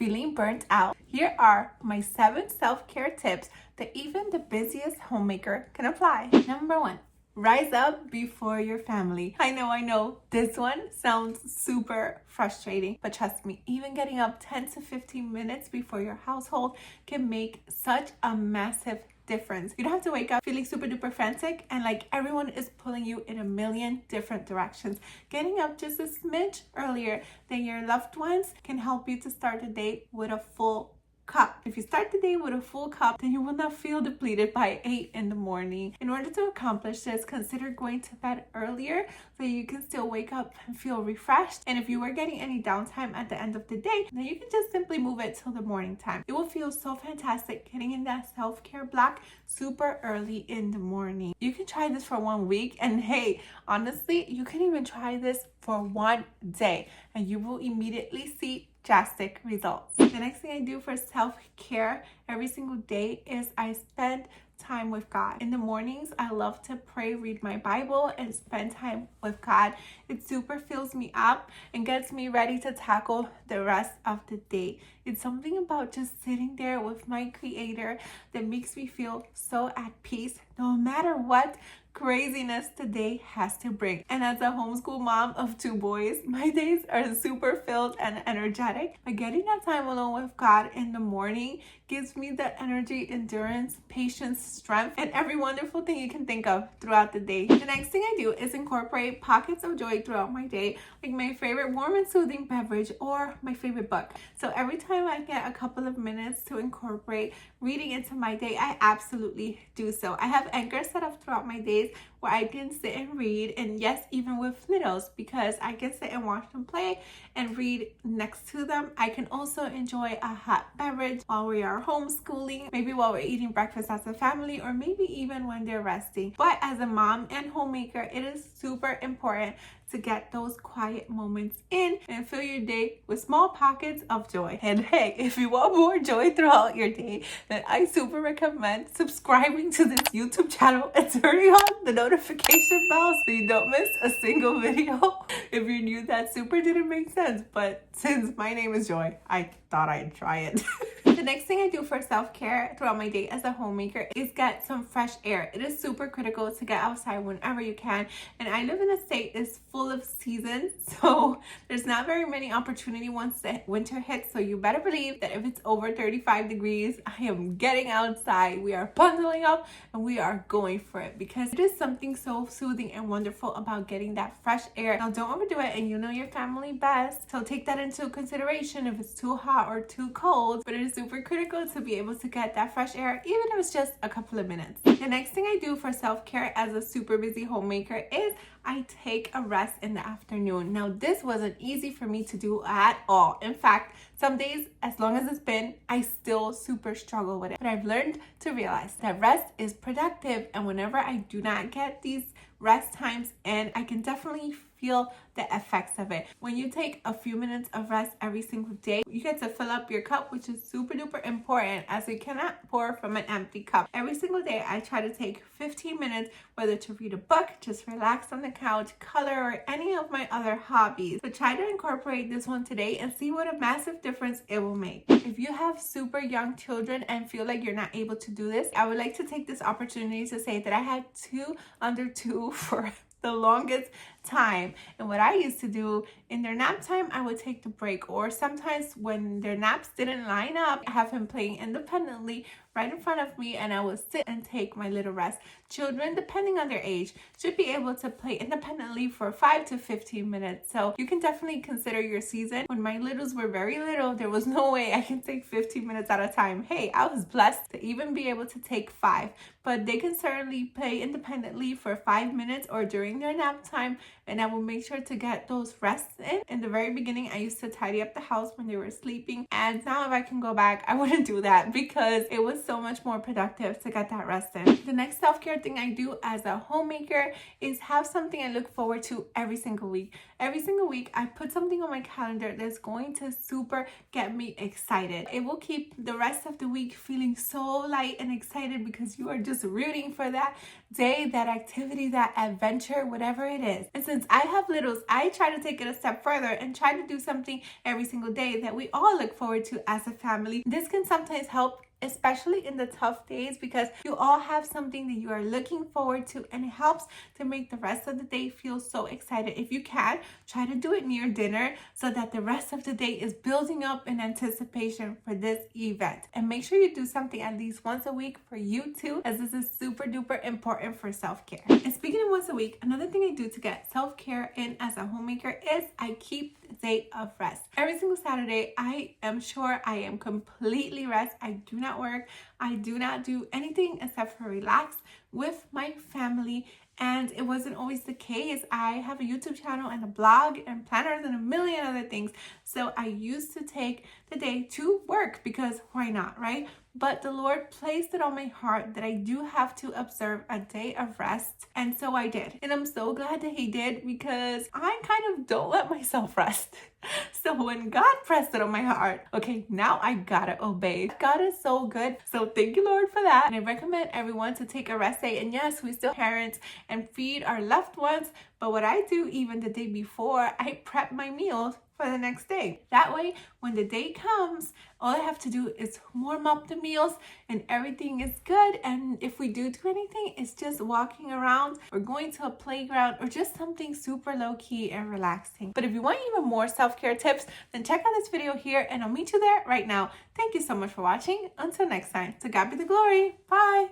Feeling burnt out? Here are my 7 self-care tips that even the busiest homemaker can apply. Number 1. Rise up before your family. I know, this one sounds super frustrating, but trust me, even getting up 10 to 15 minutes before your household can make such a massive difference. You don't have to wake up feeling super duper frantic and like everyone is pulling you in a million different directions. Getting up just a smidge earlier than your loved ones can help you to start the day with a full cup. If you start the day with a full cup, then you will not feel depleted by 8 in the morning. In order to accomplish this, consider going to bed earlier so you can still wake up and feel refreshed. And if you are getting any downtime at the end of the day, then you can just simply move it till the morning time. It will feel so fantastic getting in that self-care block super early in the morning. You can try this for 1 week, and hey, honestly, you can even try this for 1 day and you will immediately see drastic results. The next thing I do for self-care every single day is I spend time with God. In the mornings, I love to pray, read my Bible, and spend time with God. It super fills me up and gets me ready to tackle the rest of the day. It's something about just sitting there with my Creator that makes me feel so at peace, no matter what craziness today has to bring. And as a homeschool mom of 2 boys, my days are super filled and energetic. But getting that time alone with God in the morning gives me the energy, endurance, patience, strength, and every wonderful thing you can think of throughout the day. The next thing I do is incorporate pockets of joy throughout my day, like my favorite warm and soothing beverage or my favorite book. So every time I get a couple of minutes to incorporate reading into my day, I absolutely do so. I have anchors set up throughout my days where I can sit and read, and yes, even with littles, because I can sit and watch them play and read next to them. I can also enjoy a hot beverage while we are homeschooling, maybe while we're eating breakfast as a family, or maybe even when they're resting. But as a mom and homemaker, it is super important to get those quiet moments in and fill your day with small pockets of joy. And hey, if you want more joy throughout your day, then I super recommend subscribing to this YouTube channel and turning on the notification bell so you don't miss a single video. If you're new, that super didn't make sense, but since my name is Joy, I thought I'd try it. The next thing I do for self-care throughout my day as a homemaker is get some fresh air. It is super critical to get outside whenever you can. And I live in a state that's full of seasons, so there's not very many opportunity once the winter hits. So you better believe that if it's over 35 degrees, I am getting outside. We are bundling up and we are going for it, because it is something so soothing and wonderful about getting that fresh air. Now, don't overdo it, and you know your family best, so take that into consideration if it's too hot or too cold. But it is super critical to be able to get that fresh air, even if it's just a couple of minutes. The next thing I do for self-care as a super busy homemaker is I take a rest in the afternoon. Now, this wasn't easy for me to do at all. In fact, some days, as long as it's been, I still super struggle with it. But I've learned to realize that rest is productive, and whenever I do not get these rest times in, I can definitely feel the effects of it. When you take a few minutes of rest every single day, you get to fill up your cup, which is super duper important, as you cannot pour from an empty cup. Every single day, I try to take 15 minutes, whether to read a book, just relax on the couch, color, or any of my other hobbies. So try to incorporate this one today and see what a massive difference it will make. If you have super young children and feel like you're not able to do this, I would like to take this opportunity to say that I had 2 under 2 for the longest time. And what I used to do in their nap time, I would take the break, or sometimes when their naps didn't line up, I have him playing independently right in front of me, and I would sit and take my little rest. Children, depending on their age, should be able to play independently for 5 to 15 minutes. So you can definitely consider your season. When my littles were very little, there was no way I can take 15 minutes at a time. Hey, I was blessed to even be able to take 5, but they can certainly play independently for 5 minutes or during their nap time, and I will make sure to get those rests in. In the very beginning, I used to tidy up the house when they were sleeping, and now if I can go back, I wouldn't do that because it was so much more productive to get that rest in. The next self-care thing I do as a homemaker is have something I look forward to every single week. Every single week, I put something on my calendar that's going to super get me excited. It will keep the rest of the week feeling so light and excited because you are just rooting for that day, that activity, that adventure, whatever it is. And since since I have littles, I try to take it a step further and try to do something every single day that we all look forward to as a family. This can sometimes help, especially in the tough days, because you all have something that you are looking forward to, and it helps to make the rest of the day feel so excited. If you can, try to do it near dinner so that the rest of the day is building up in anticipation for this event. And make sure you do something at least once a week for you too, as this is super duper important for self-care. And speaking of once a week, another thing I do to get self-care in as a homemaker is I keep the day of rest. Every single Saturday, I am sure I am completely rest. I do not work. I do not do anything except for relax with my family. And it wasn't always the case. I have a YouTube channel and a blog and planners and a million other things. So I used to take the day to work because why not, right? But the Lord placed it on my heart that I do have to observe a day of rest. And so I did. And I'm so glad that He did, because I kind of don't let myself rest. So when God pressed it on my heart, okay, now I gotta obey. God is so good. So thank you, Lord, for that. And I recommend everyone to take a rest day. And yes, we still parent and feed our loved ones. But what I do even the day before, I prep my meals for the next day. That way, when the day comes, all I have to do is warm up the meals and everything is good. And if we do anything, it's just walking around or going to a playground or just something super low-key and relaxing. But if you want even more self-care tips, then check out this video here and I'll meet you there right now. Thank you so much for watching. Until next time, to God be the glory. Bye.